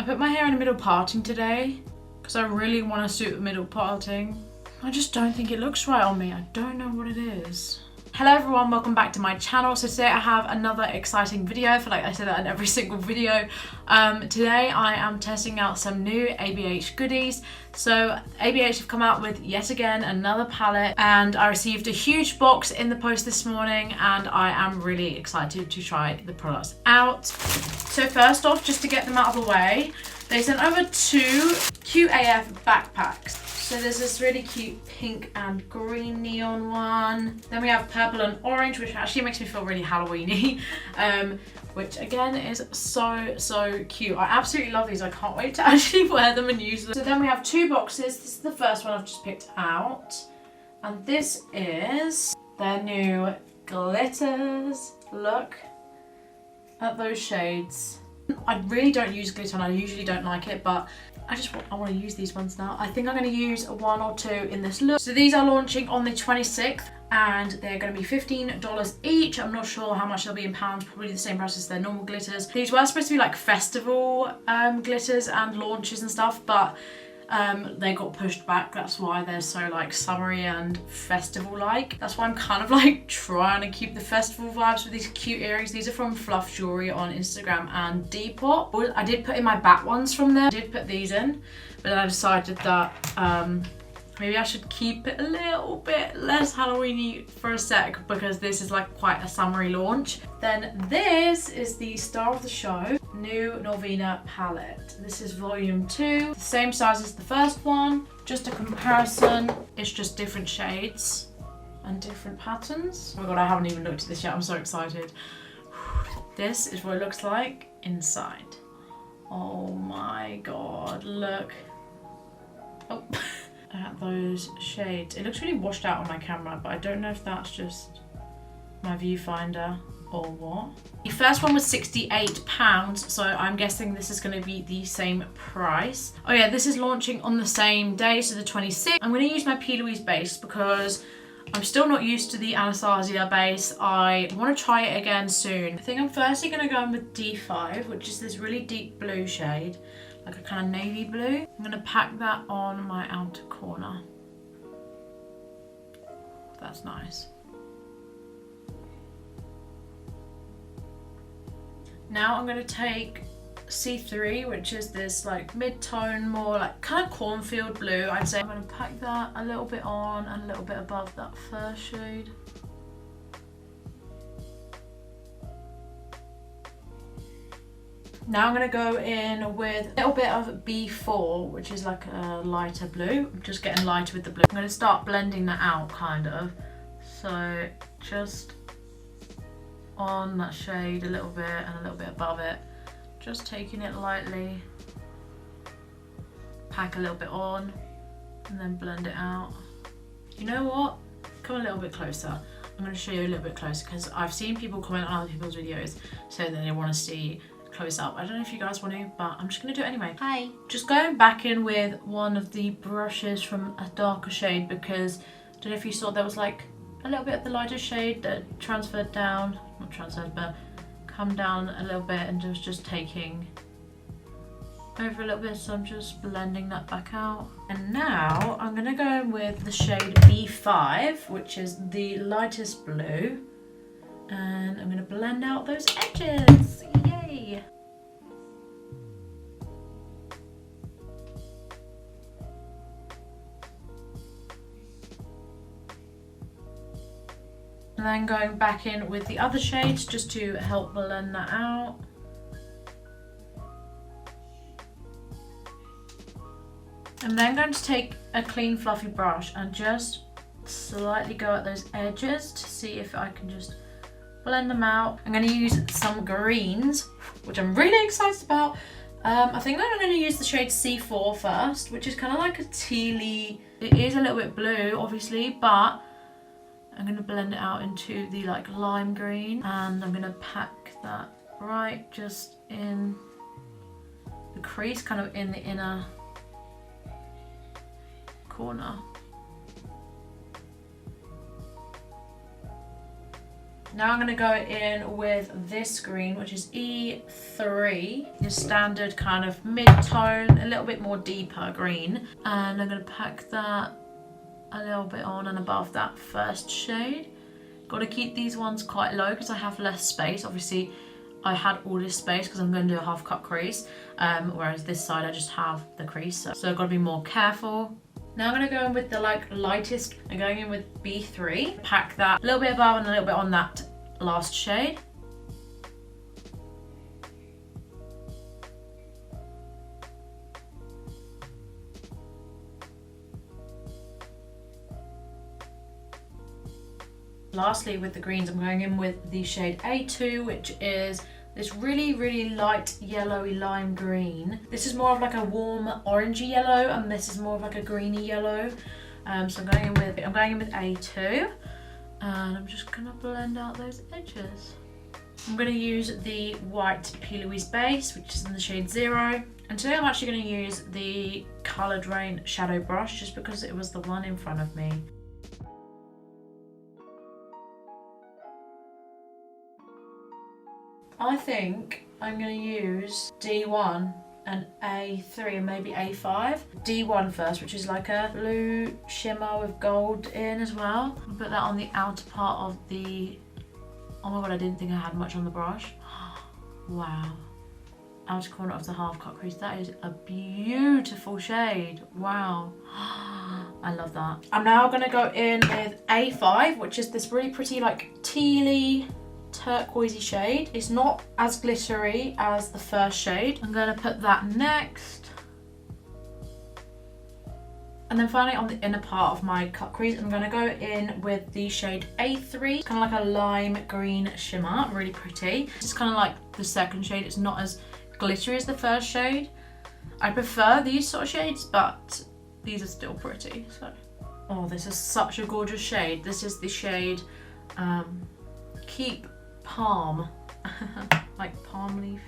put my hair in a middle parting today because I really want to suit the middle parting. I just don't think it looks right on me. I don't know what it is. Hello everyone, welcome back to my channel. So today I have another exciting video. I feel like I say that in every single video. Today I am testing out some new ABH goodies. So ABH have come out with yet again another palette, and I received a huge box in the post this morning and I am really excited to try the products out. So first off, just to get them out of the way, they sent over two cute AF backpacks. So there's this really cute pink and green neon one. Then we have purple and orange, which actually makes me feel really Halloween-y, which again is so cute. I absolutely love these. I can't wait to actually wear them and use them. So then we have two boxes. This is the first one I've just picked out. And this is their new glitters. Look at those shades. I really don't use glitter and I usually don't like it, but I want to use these ones now. I think I'm going to use one or two in this look. So these are launching on the 26th and they're going to be $15 each. I'm not sure how much they'll be in pounds, probably the same price as their normal glitters. These were supposed to be like festival glitters and launches and stuff, but they got pushed back. That's why they're so like summery and festival like. That's why I'm kind of like trying to keep the festival vibes with these cute earrings. These are from Fluff Jewelry on Instagram and Depop. I did put in my back ones from there. I did put these in, but then I decided that maybe I should keep it a little bit less Halloween-y for a sec because this is like quite a summery launch. Then this is the star of the show, new Norvina palette. This is volume 2, the same size as the first one, just a comparison. It's just different shades and different patterns. Oh my god, I haven't even looked at this yet. I'm so excited. This is what it looks like inside. Oh my god, look. Oh. At those shades. It looks really washed out on my camera, but I don't know if that's just my viewfinder or what. The first one was £68, so I'm guessing this is going to be the same price. Oh yeah, this is launching on the same day, so the 26th. I'm going to use my P. Louise base because I'm still not used to the Anastasia base. I want to try it again soon. I think I'm firstly going to go in with D5, which is this really deep blue shade, like a kind of navy blue. I'm going to pack that on my outer corner. That's nice. Now I'm going to take C3, which is this like mid-tone, more like kind of cornfield blue, I'd say. I'm going to pack that a little bit on and a little bit above that first shade. Now I'm going to go in with a little bit of B4, which is like a lighter blue. I'm just getting lighter with the blue. I'm going to start blending that out, kind of. So just on that shade a little bit and a little bit above it. Just taking it lightly. Pack a little bit on and then blend it out. You know what? Come a little bit closer. I'm going to show you a little bit closer because I've seen people comment on other people's videos saying that they want to see close up. I don't know if you guys want to, but I'm just going to do it anyway. Hi. Just going back in with one of the brushes from a darker shade because I don't know if you saw there was like a little bit of the lighter shade that transferred down, not transferred, but come down a little bit and just taking over a little bit. So I'm just blending that back out. And now I'm going to go in with the shade B5, which is the lightest blue. And I'm going to blend out those edges. Yay! And then going back in with the other shades just to help blend that out. I'm then going to take a clean fluffy brush and just slightly go at those edges to see if I can just blend them out. I'm going to use some greens, which I'm really excited about. I think that I'm going to use the shade C4 first, which is kind of like a tealy. It is a little bit blue, obviously, but I'm going to blend it out into the like lime green, and I'm going to pack that right just in the crease, kind of in the inner corner. Now I'm going to go in with this green, which is E3. Your standard kind of mid-tone, a little bit more deeper green. And I'm going to pack that a little bit on and above that first shade. Got to keep these ones quite low because I have less space. Obviously, I had all this space because I'm going to do a half cut crease. Whereas this side, I just have the crease. So I've got to be more careful. Now I'm going to go in with the lightest. I'm going in with B3. Pack that a little bit above and a little bit on that last shade. Lastly, with the greens, I'm going in with the shade A2, which is this really, really light yellowy lime green. This is more of like a warm orangey yellow, and this is more of like a greeny yellow. So I'm going in with A2, and I'm just gonna blend out those edges. I'm gonna use the white P. Louise base, which is in the shade 0. And today I'm actually gonna use the Colored Rain shadow brush, just because it was the one in front of me. I think I'm going to use D1 and A3 and maybe A5. D1 first, which is like a blue shimmer with gold in as well. I'll put that on the outer part of the... Oh my god, I didn't think I had much on the brush. Wow. Outer corner of the half cut crease. That is a beautiful shade. Wow. I love that. I'm now going to go in with A5, which is this really pretty like tealy turquoisey shade. It's not as glittery as the first shade. I'm going to put that next. And then finally on the inner part of my cut crease, I'm going to go in with the shade A3. It's kind of like a lime green shimmer, really pretty. It's kind of like the second shade. It's not as glittery as the first shade. I prefer these sort of shades, but these are still pretty. So, oh, this is such a gorgeous shade. This is the shade Keep Palm, like palm leaf.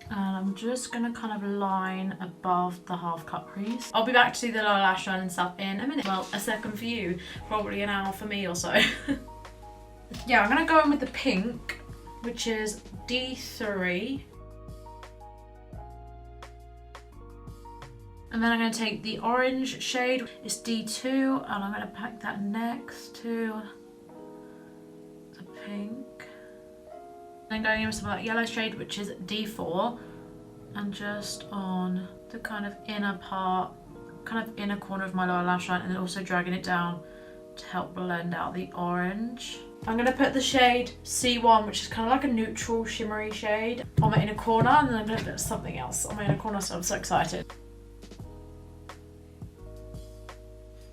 And I'm just gonna kind of line above the half cut crease. I'll be back to do the lower lash line and stuff in a minute. Well, a second for you, probably an hour for me or so. Yeah, I'm gonna go in with the pink, which is D3. And then I'm going to take the orange shade, it's D2, and I'm going to pack that next to the pink. Then going in with some of that yellow shade, which is D4, and just on the kind of inner part, kind of inner corner of my lower lash line, and then also dragging it down to help blend out the orange. I'm going to put the shade C1, which is kind of like a neutral shimmery shade, on my inner corner, and then I'm going to put something else on my inner corner, so I'm so excited.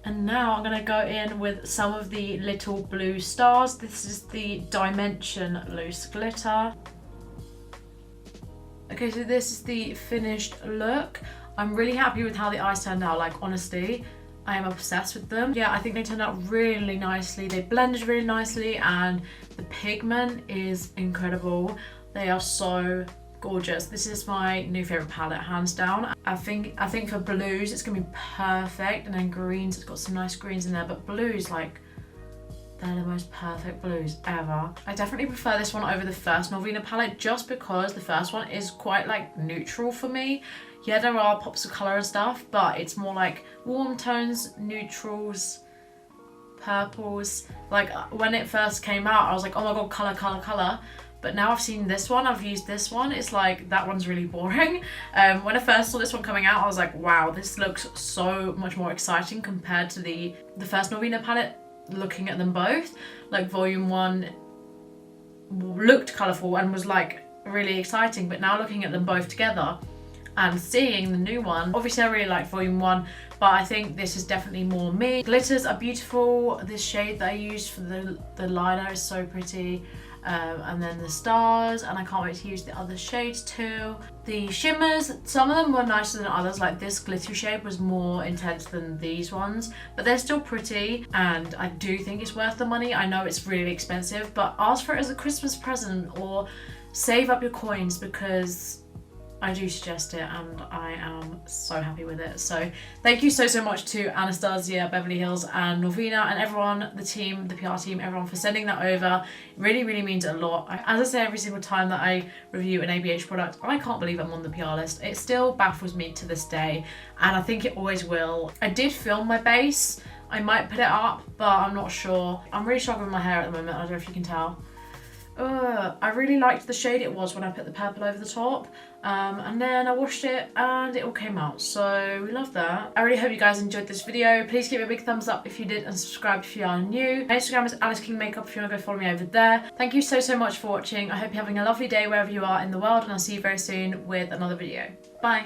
And now I'm going to go in with some of the little blue stars. This is the Dimension Loose Glitter. Okay, so this is the finished look. I'm really happy with how the eyes turned out, like honestly. I am obsessed with them. Yeah, I think they turned out really nicely. They blended really nicely and the pigment is incredible. They are so gorgeous. This is my new favorite palette, hands down. I think for blues it's gonna be perfect, and then greens, it's got some nice greens in there, but blues, like, they're the most perfect blues ever. I definitely prefer this one over the first Norvina palette, just because the first one is quite like neutral for me. Yeah, there are pops of color and stuff, but it's more like warm tones, neutrals, purples. Like when it first came out, I was like, oh my god, color, color, color. But now I've seen this one, I've used this one, it's like, that one's really boring. When I first saw this one coming out, I was like, wow, this looks so much more exciting compared to the first Norvina palette, looking at them both. Like Volume 1 looked colourful and was like really exciting, but now looking at them both together and seeing the new one, obviously I really like Volume 1, but I think this is definitely more me. Glitters are beautiful. This shade that I used for the liner is so pretty. And then the stars, and I can't wait to use the other shades too. The shimmers, some of them were nicer than others, like this glittery shade was more intense than these ones, but they're still pretty, and I do think it's worth the money. I know it's really expensive, but ask for it as a Christmas present or save up your coins, because I do suggest it and I am so happy with it. So thank you so much to Anastasia Beverly Hills and Norvina and everyone, the team, the PR team, everyone for sending that over. It really means a lot. As I say every single time that I review an ABH product, I can't believe I'm on the PR list. It still baffles me to this day, and I think it always will. I did film my base. I might put it up, but I'm not sure. I'm really struggling with my hair at the moment. I don't know if you can tell. I really liked the shade it was when I put the purple over the top, and then I washed it and it all came out, so we love that. I really hope you guys enjoyed this video. Please give it a big thumbs up if you did and subscribe if you are new. My Instagram is Alice King Makeup if you want to go follow me over there. Thank you so much for watching. I hope you're having a lovely day wherever you are in the world, and I'll see you very soon with another video. Bye.